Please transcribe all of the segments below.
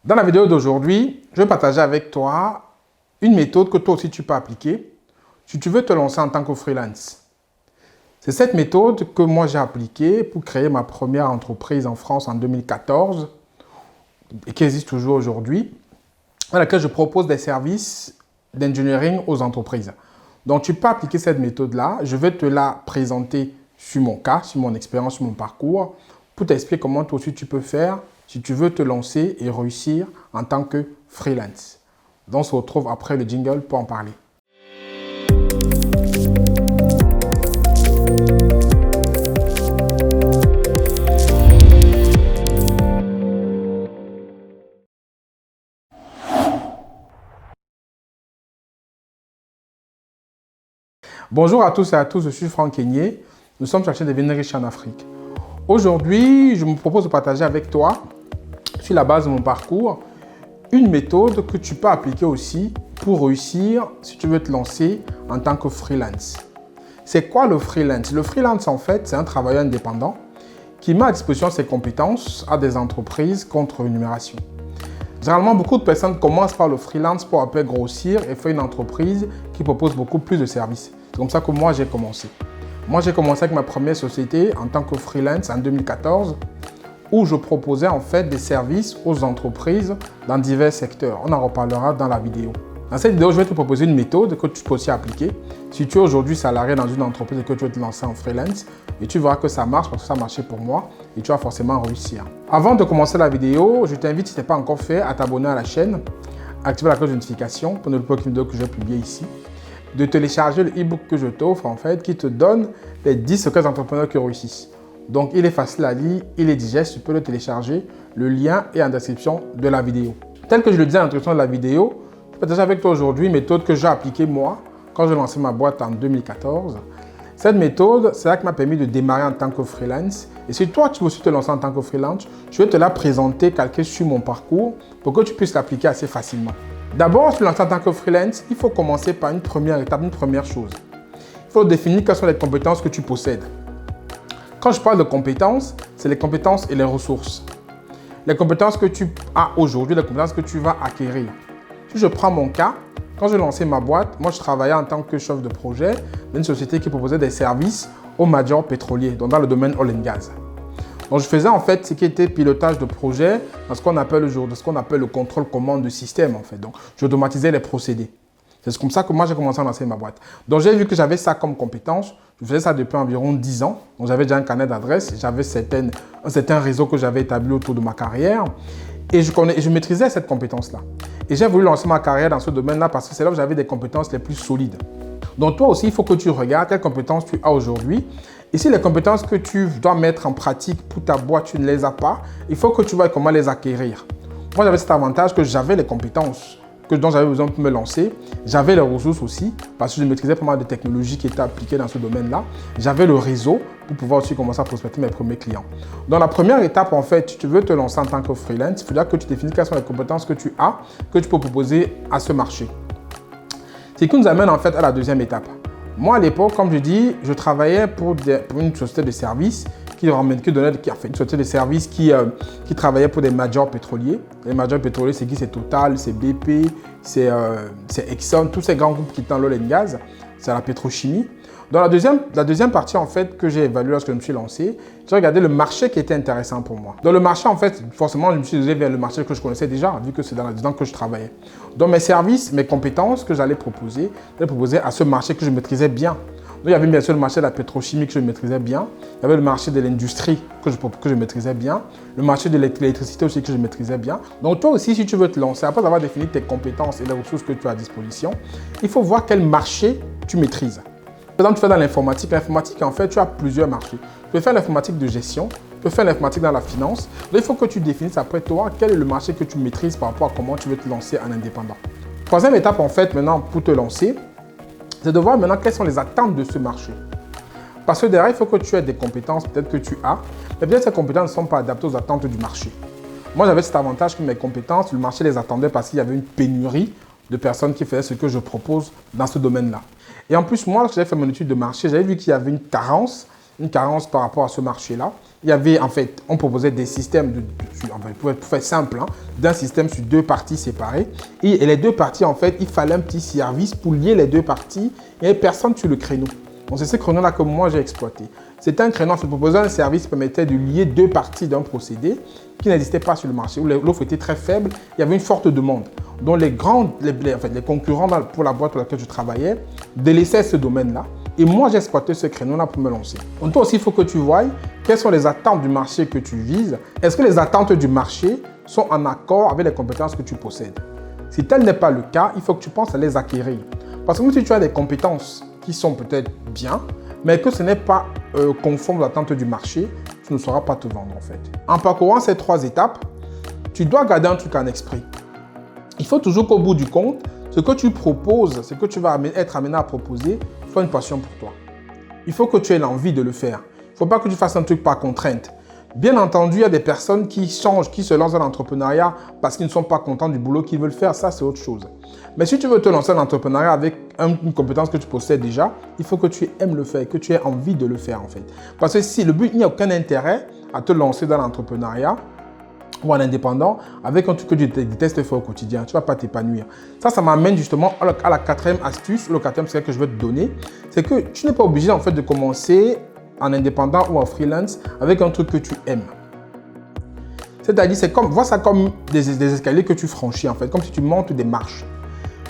Dans la vidéo d'aujourd'hui, je vais partager avec toi une méthode que toi aussi tu peux appliquer si tu veux te lancer en tant que freelance. C'est cette méthode que moi j'ai appliquée pour créer ma première entreprise en France en 2014 et qui existe toujours aujourd'hui, dans laquelle je propose des services d'engineering aux entreprises. Donc tu peux appliquer cette méthode-là. Je vais te la présenter sur mon cas, sur mon expérience, sur mon parcours, pour t'expliquer comment toi aussi tu peux faire si tu veux te lancer et réussir en tant que freelance. Donc on se retrouve après le jingle pour en parler. Bonjour à tous et à tous, je suis Franck Kenyé. Nous sommes chercheurs de devenir riches en Afrique. Aujourd'hui, je me propose de partager avec toi, sur la base de mon parcours, une méthode que tu peux appliquer aussi pour réussir si tu veux te lancer en tant que freelance. C'est quoi le freelance? Le freelance, en fait, c'est un travailleur indépendant qui met à disposition ses compétences à des entreprises contre rémunération. Généralement, beaucoup de personnes commencent par le freelance pour après grossir et faire une entreprise qui propose beaucoup plus de services. C'est comme ça que moi, j'ai commencé. Moi, j'ai commencé avec ma première société en tant que freelance en 2014 où je proposais en fait des services aux entreprises dans divers secteurs. On en reparlera dans la vidéo. Dans cette vidéo, je vais te proposer une méthode que tu peux aussi appliquer si tu es aujourd'hui salarié dans une entreprise et que tu veux te lancer en freelance. Et tu verras que ça marche parce que ça a marché pour moi et tu vas forcément réussir. Avant de commencer la vidéo, je t'invite, si ce n'est pas encore fait, à t'abonner à la chaîne, activer la cloche de notification pour ne pas louper aucune vidéo que je vais publier ici, de télécharger le e-book que je t'offre en fait, qui te donne les 10 secrets d'entrepreneurs qui réussissent. Donc, il est facile à lire, il est digeste, tu peux le télécharger. Le lien est en description de la vidéo. Tel que je le disais en introduction de la vidéo, je vais partager avec toi aujourd'hui une méthode que j'ai appliquée moi quand j'ai lancé ma boîte en 2014. Cette méthode, c'est là qui m'a permis de démarrer en tant que freelance. Et si toi, tu veux aussi te lancer en tant que freelance, je vais te la présenter, calquer sur mon parcours pour que tu puisses l'appliquer assez facilement. D'abord, si tu te lances en tant que freelance, il faut commencer par une première étape, une première chose. Il faut définir quelles sont les compétences que tu possèdes. Quand je parle de compétences, c'est les compétences et les ressources. Les compétences que tu as aujourd'hui, les compétences que tu vas acquérir. Si je prends mon cas, quand j'ai lancé ma boîte, moi je travaillais en tant que chef de projet d'une société qui proposait des services aux majors pétroliers, donc dans le domaine oil and gas. Donc je faisais en fait ce qui était pilotage de projet dans ce qu'on appelle le contrôle commande de système en fait. Donc j'automatisais les procédés. C'est comme ça que moi j'ai commencé à lancer ma boîte. Donc j'ai vu que j'avais ça comme compétence. Je faisais ça depuis environ 10 ans. Donc j'avais déjà un carnet d'adresses. J'avais un certain réseau que j'avais établi autour de ma carrière. Et je maîtrisais cette compétence-là. Et j'ai voulu lancer ma carrière dans ce domaine-là parce que c'est là où j'avais des compétences les plus solides. Donc toi aussi, il faut que tu regardes quelles compétences tu as aujourd'hui. Et si les compétences que tu dois mettre en pratique pour ta boîte, tu ne les as pas, il faut que tu vois comment les acquérir. Moi, j'avais cet avantage que j'avais les compétences dont j'avais besoin pour me lancer. J'avais les ressources aussi parce que je maîtrisais pas mal de technologies qui étaient appliquées dans ce domaine-là. J'avais le réseau pour pouvoir aussi commencer à prospecter mes premiers clients. Donc la première étape, en fait, si tu veux te lancer en tant que freelance, il faudra que tu définisses quelles sont les compétences que tu as, que tu peux proposer à ce marché. Ce qui nous amène en fait à la deuxième étape. Moi, à l'époque, comme je dis, je travaillais pour une société de services qui a fait une société de services qui travaillait pour des majors pétroliers. Les majors pétroliers, c'est qui? C'est Total, c'est BP, c'est Exxon, tous ces grands groupes qui étaient dans l'oil and gas, c'est la pétrochimie. Dans la deuxième partie, en fait, que j'ai évaluée lorsque je me suis lancé, j'ai regardé le marché qui était intéressant pour moi. Dans le marché, en fait, forcément, je me suis dirigé vers le marché que je connaissais déjà, vu que c'est là-dedans que je travaillais. Donc, mes services, mes compétences que j'allais proposer à ce marché que je maîtrisais bien. Donc, il y avait bien sûr le marché de la pétrochimie que je maîtrisais bien. Il y avait le marché de l'industrie que je maîtrisais bien. Le marché de l'électricité aussi que je maîtrisais bien. Donc, toi aussi, si tu veux te lancer, après avoir défini tes compétences et les ressources que tu as à disposition, il faut voir quel marché tu maîtrises. Par exemple, tu fais dans l'informatique. L'informatique, en fait, tu as plusieurs marchés. Tu peux faire l'informatique de gestion, tu peux faire l'informatique dans la finance. Donc, il faut que tu définisses après toi quel est le marché que tu maîtrises par rapport à comment tu veux te lancer en indépendant. Troisième étape, en fait, maintenant, pour te lancer, c'est de voir maintenant quelles sont les attentes de ce marché. Parce que derrière, il faut que tu aies des compétences, peut-être que tu as, mais peut-être ces compétences ne sont pas adaptées aux attentes du marché. Moi, j'avais cet avantage que mes compétences, le marché les attendait parce qu'il y avait une pénurie de personnes qui faisaient ce que je propose dans ce domaine-là. Et en plus, moi, lorsque j'ai fait mon étude de marché, j'avais vu qu'il y avait une carence une carence par rapport à ce marché-là. Il y avait, en fait, on proposait des systèmes, pour faire simple, hein, d'un système sur 2 parties séparées. Et les 2 parties, en fait, il fallait un petit service pour lier les 2 parties. Il n'y avait personne sur le créneau. Donc, c'est ce créneau-là que moi, j'ai exploité. C'était un créneau, en fait, proposait un service qui permettait de lier 2 parties d'un procédé qui n'existait pas sur le marché, où l'offre était très faible, il y avait une forte demande. Donc, les concurrents pour la boîte pour laquelle je travaillais délaissaient ce domaine-là. Et moi, j'ai exploité ce créneau-là pour me lancer. Donc, toi aussi, il faut que tu voies quelles sont les attentes du marché que tu vises. Est-ce que les attentes du marché sont en accord avec les compétences que tu possèdes? Si tel n'est pas le cas, il faut que tu penses à les acquérir. Parce que même si tu as des compétences qui sont peut-être bien, mais que ce n'est pas conforme aux attentes du marché, tu ne sauras pas te vendre en fait. En parcourant ces 3 étapes, tu dois garder un truc en esprit. Il faut toujours qu'au bout du compte, ce que tu proposes, ce que tu vas être amené à proposer, soit une passion pour toi. Il faut que tu aies l'envie de le faire. Il ne faut pas que tu fasses un truc par contrainte. Bien entendu, il y a des personnes qui changent, qui se lancent dans l'entrepreneuriat parce qu'ils ne sont pas contents du boulot qu'ils veulent faire. Ça, c'est autre chose. Mais si tu veux te lancer dans l'entrepreneuriat avec une compétence que tu possèdes déjà, il faut que tu aimes le faire, que tu aies envie de le faire en fait. Parce que si le but, il n'y a aucun intérêt à te lancer dans l'entrepreneuriat ou en indépendant avec un truc que tu détestes faire au quotidien, tu ne vas pas t'épanouir. Ça m'amène justement à la 4e astuce, le 4e secret que je vais te donner, c'est que tu n'es pas obligé en fait de commencer en indépendant ou en freelance avec un truc que tu aimes. C'est-à-dire, vois ça comme des escaliers que tu franchis en fait, comme si tu montes des marches.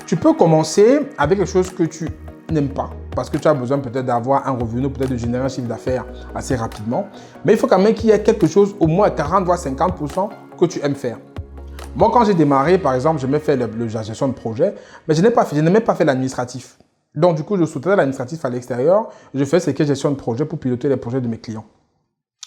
Tu peux commencer avec quelque chose que tu n'aimes pas parce que tu as besoin peut-être d'avoir un revenu, peut-être de générer un chiffre d'affaires assez rapidement. Mais il faut quand même qu'il y ait quelque chose, au moins 40 voire 50% que tu aimes faire. Moi, quand j'ai démarré, par exemple, j'aimais faire la gestion de projet, mais je n'aimais pas faire l'administratif. Donc, du coup, je sous-traitais l'administratif à l'extérieur. Je fais ce que gestion de projet pour piloter les projets de mes clients.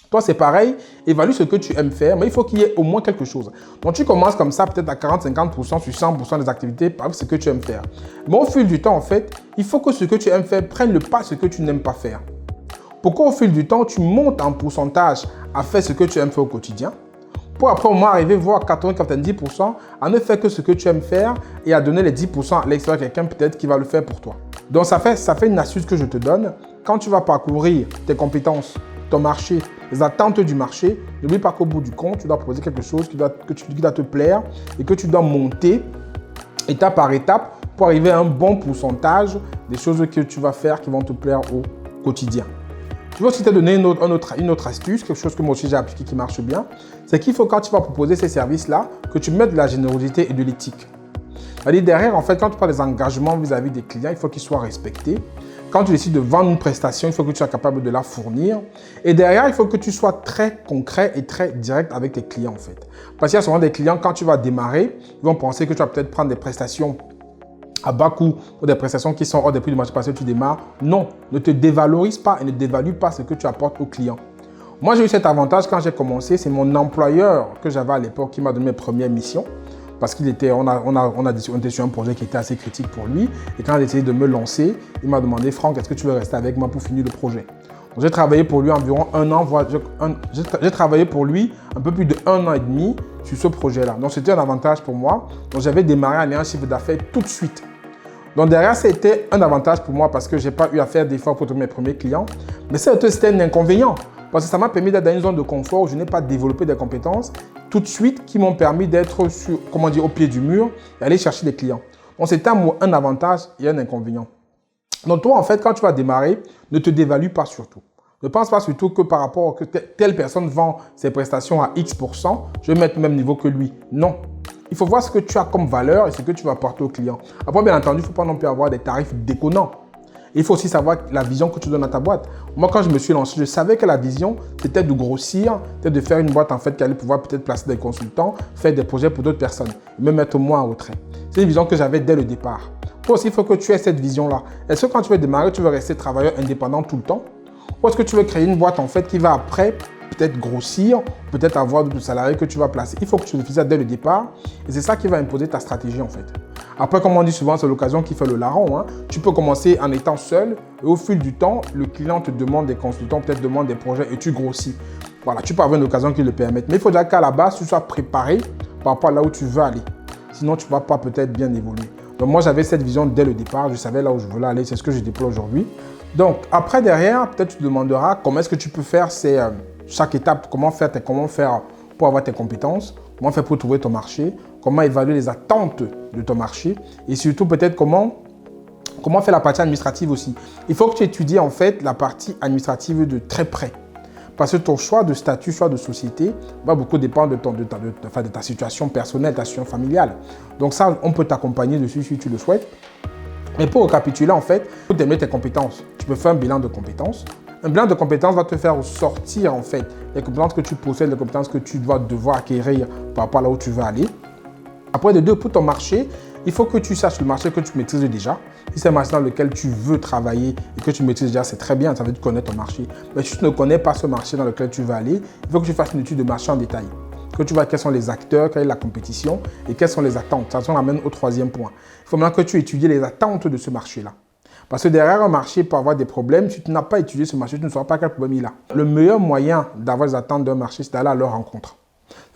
Toi, c'est pareil. Évalue ce que tu aimes faire, mais il faut qu'il y ait au moins quelque chose. Donc, tu commences comme ça, peut-être à 40-50% sur 100% des activités par ce que tu aimes faire. Mais au fil du temps, en fait, il faut que ce que tu aimes faire prenne le pas ce que tu n'aimes pas faire. Pourquoi au fil du temps, tu montes en pourcentage à faire ce que tu aimes faire au quotidien, pour après au moins arriver voir 80-90% à ne faire que ce que tu aimes faire et à donner les 10% à l'extérieur à quelqu'un peut-être qui va le faire pour toi. Donc ça fait une astuce que je te donne. Quand tu vas parcourir tes compétences, ton marché, les attentes du marché, n'oublie pas qu'au bout du compte, tu dois proposer quelque chose qui doit te plaire et que tu dois monter étape par étape pour arriver à un bon pourcentage des choses que tu vas faire qui vont te plaire au quotidien. Je veux aussi te donner une autre astuce, quelque chose que moi aussi j'ai appliqué qui marche bien. C'est qu'il faut, quand tu vas proposer ces services-là, que tu mettes de la générosité et de l'éthique. C'est-à-dire derrière, en fait, quand tu parles des engagements vis-à-vis des clients, il faut qu'ils soient respectés. Quand tu décides de vendre une prestation, il faut que tu sois capable de la fournir. Et derrière, il faut que tu sois très concret et très direct avec tes clients, en fait. Parce qu'il y a souvent des clients, quand tu vas démarrer, ils vont penser que tu vas peut-être prendre des prestations à bas coût ou des prestations qui sont hors des prix du marché parce que tu démarres. Non, ne te dévalorise pas et ne dévalue pas ce que tu apportes aux clients. Moi, j'ai eu cet avantage quand j'ai commencé. C'est mon employeur que j'avais à l'époque qui m'a donné mes premières missions parce qu'on était sur un projet qui était assez critique pour lui. Et quand j'ai essayé de me lancer, il m'a demandé « Franck, est-ce que tu veux rester avec moi pour finir le projet ?» J'ai travaillé pour lui environ un an, j'ai travaillé pour lui un peu plus de 1 an et demi sur ce projet-là. Donc, c'était un avantage pour moi. Donc, j'avais démarré à un chiffre d'affaires tout de suite. Donc, derrière, c'était un avantage pour moi parce que je n'ai pas eu à faire d'efforts pour trouver mes premiers clients. Mais c'était un inconvénient parce que ça m'a permis d'être dans une zone de confort où je n'ai pas développé des compétences tout de suite qui m'ont permis d'être au pied du mur et aller chercher des clients. Donc, c'était un avantage et un inconvénient. Donc, toi, en fait, quand tu vas démarrer, ne te dévalue pas surtout. Ne pense pas surtout que par rapport à que telle personne vend ses prestations à X%, je vais mettre le même niveau que lui. Non. Il faut voir ce que tu as comme valeur et ce que tu vas apporter au client. Après, bien entendu, il ne faut pas non plus avoir des tarifs déconnants. Il faut aussi savoir la vision que tu donnes à ta boîte. Moi, quand je me suis lancé, je savais que la vision, c'était de grossir, c'était de faire une boîte en fait qui allait pouvoir peut-être placer des consultants, faire des projets pour d'autres personnes, et me mettre moi en retrait. C'est une vision que j'avais dès le départ. Toi aussi, il faut que tu aies cette vision-là. Est-ce que quand tu veux démarrer, tu veux rester travailleur indépendant tout le temps? Ou est-ce que tu veux créer une boîte en fait qui va après peut-être grossir, peut-être avoir d'autres salariés que tu vas placer? Il faut que tu le fasses dès le départ et c'est ça qui va imposer ta stratégie en fait. Après, comme on dit souvent, c'est l'occasion qui fait le larron. Hein. Tu peux commencer en étant seul et au fil du temps, le client te demande des consultants, peut-être demande des projets et tu grossis. Voilà, tu peux avoir une occasion qui le permette. Mais il faudra qu'à la base, tu sois préparé par rapport à là où tu veux aller. Sinon, tu ne vas pas peut-être bien évoluer. Donc moi, j'avais cette vision dès le départ. Je savais là où je voulais aller. C'est ce que je déploie aujourd'hui. Donc après, derrière, peut-être tu te demanderas comment est-ce que tu peux faire chaque étape, comment faire pour avoir tes compétences, comment faire pour trouver ton marché, comment évaluer les attentes de ton marché et surtout peut-être comment faire la partie administrative aussi. Il faut que tu étudies en fait la partie administrative de très près. Parce que ton choix de statut, choix de société va beaucoup dépendre de ta situation personnelle, ta situation familiale. Donc ça, on peut t'accompagner dessus si tu le souhaites. Et pour récapituler, en fait, pour déterminer tes compétences, tu peux faire un bilan de compétences. Un bilan de compétences va te faire sortir en fait les compétences que tu possèdes, les compétences que tu dois devoir acquérir par rapport à là où tu veux aller. Après, de deux, pour ton marché, il faut que tu saches le marché que tu maîtrises déjà. Si c'est un marché dans lequel tu veux travailler et que tu maîtrises déjà, c'est très bien, ça veut dire que tu connais ton marché. Mais si tu ne connais pas ce marché dans lequel tu veux aller, il faut que tu fasses une étude de marché en détail. Que tu vois quels sont les acteurs, quelle est la compétition et quelles sont les attentes. Ça nous amène au troisième point. Il faut maintenant que tu étudies les attentes de ce marché-là. Parce que derrière un marché peut avoir des problèmes. Si tu n'as pas étudié ce marché, tu ne sauras pas quel problème il a. Le meilleur moyen d'avoir les attentes d'un marché, c'est d'aller à leur rencontre.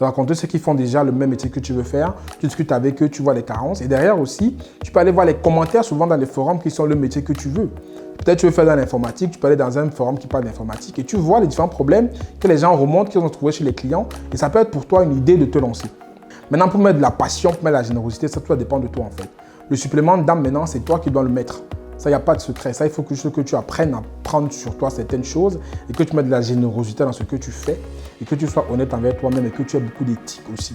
De rencontrer ceux qui font déjà le même métier que tu veux faire. Tu discutes avec eux, tu vois les carences. Et derrière aussi, tu peux aller voir les commentaires souvent dans les forums qui sont le métier que tu veux. Peut-être tu veux faire dans l'informatique, tu peux aller dans un forum qui parle d'informatique et tu vois les différents problèmes que les gens remontent, qu'ils ont trouvés chez les clients. Et ça peut être pour toi une idée de te lancer. Maintenant, pour mettre de la passion, pour mettre de la générosité, ça doit dépendre de toi en fait. Le supplément d'âme maintenant, c'est toi qui dois le mettre. Ça, il n'y a pas de secret. Ça, il faut que tu apprennes à prendre sur toi certaines choses et que tu mettes de la générosité dans ce que tu fais et que tu sois honnête envers toi-même et que tu aies beaucoup d'éthique aussi.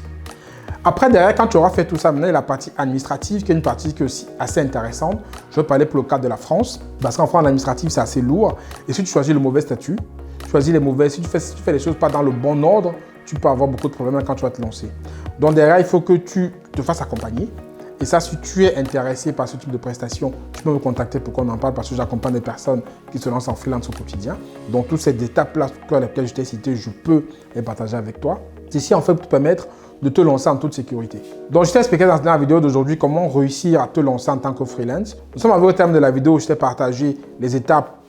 Après, derrière, quand tu auras fait tout ça, maintenant, il y a la partie administrative qui est une partie qui est aussi assez intéressante. Je vais parler pour le cas de la France parce qu'en France, l'administratif, c'est assez lourd. Et si tu choisis le mauvais statut, si tu fais les choses pas dans le bon ordre, tu peux avoir beaucoup de problèmes quand tu vas te lancer. Donc derrière, il faut que tu te fasses accompagner. Et ça, si tu es intéressé par ce type de prestations, tu peux me contacter pour qu'on en parle parce que j'accompagne des personnes qui se lancent en freelance au quotidien. Donc, toutes ces étapes-là sur lesquelles je t'ai cité, je peux les partager avec toi. Ceci, en fait, pour te permettre de te lancer en toute sécurité. Donc, je t'ai expliqué dans la vidéo d'aujourd'hui comment réussir à te lancer en tant que freelance. Nous sommes arrivés au terme de la vidéo où je t'ai partagé les étapes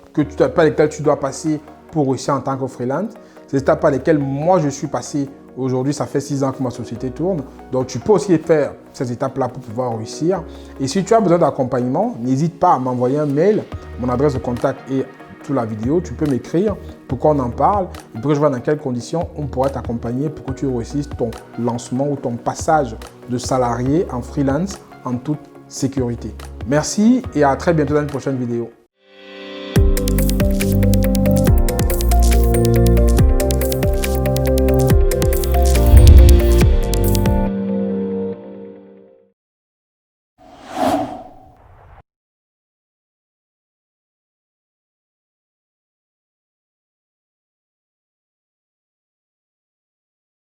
par lesquelles tu dois passer pour réussir en tant que freelance. Ces étapes par lesquelles moi, je suis passé. Aujourd'hui, ça fait 6 ans que ma société tourne. Donc, tu peux aussi faire ces étapes-là pour pouvoir réussir. Et si tu as besoin d'accompagnement, n'hésite pas à m'envoyer un mail. Mon adresse de contact est sous la vidéo. Tu peux m'écrire pour qu'on en parle et pour que je vois dans quelles conditions on pourrait t'accompagner pour que tu réussisses ton lancement ou ton passage de salarié en freelance en toute sécurité. Merci et à très bientôt dans une prochaine vidéo.